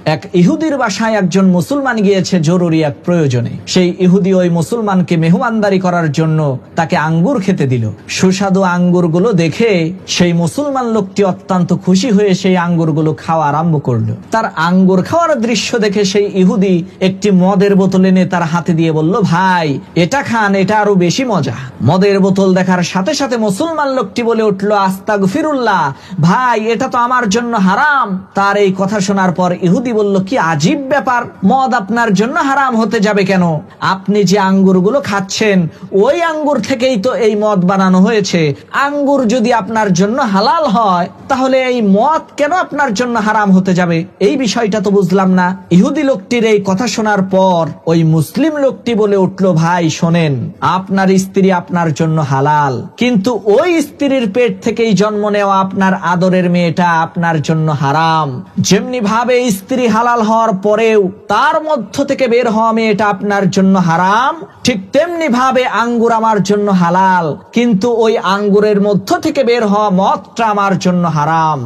এক ইহুদির বাসায় একজন মুসলমান গিয়েছে জরুরি এক প্রয়োজনে। সেই ইহুদি ওই মুসলমানকে মেহমানদারি করার জন্য তাকে আঙ্গুর খেতে দিল। সুস্বাদু আঙ্গুরগুলো দেখে সেই মুসলমান লোকটি অত্যন্ত খুশি হয়ে সেই আঙ্গুরগুলো খাওয়া আরম্ভ করলো। তার আঙ্গুর খাওয়ার দৃশ্য দেখে সেই ইহুদি একটি মদের বোতল এনে তার হাতে দিয়ে বলল, ভাই এটা খান, এটা আরো বেশি মজা। মদের বোতল দেখার সাথে সাথে মুসলমান লোকটি বলে উঠলো, আস্তাগফিরুল্লাহ, ভাই এটা তো আমার জন্য হারাম। তার এই কথা শোনার পর ইহুদি বলল, কি আজীব ব্যাপার, মদ আপনার জন্য হারাম হতে যাবে কেন? আপনি যে আঙ্গুরগুলো খাচ্ছেন ওই আঙ্গুর থেকেই তো এই মদ বানানো হয়েছে। আঙ্গুর যদি আপনার জন্য হালাল হয় তাহলে এই মদ কেন আপনার জন্য হারাম হতে যাবে? এই বিষয়টা তো বুঝলাম না। ইহুদি লোকটির এই কথা শোনার পর ওই মুসলিম লোকটি বলে উঠলো, ভাই শোনেন, আপনার স্ত্রী আপনার জন্য হালাল, কিন্তু ওই স্ত্রীর পেট থেকেই জন্ম নেওয়া আপনার আদরের মেয়েটা আপনার জন্য হারাম। যেমনি ভাবে স্ত্রী হালাল হওয়ার পরেও তার মধ্য থেকে বের হওয়া মেয়েটা আপনার জন্য হারাম, ঠিক তেমনি ভাবে আঙ্গুর আমার জন্য হালাল, কিন্তু ওই আঙ্গুরের মধ্য থেকে বের হওয়া মদটা আমার জন্য হারাম।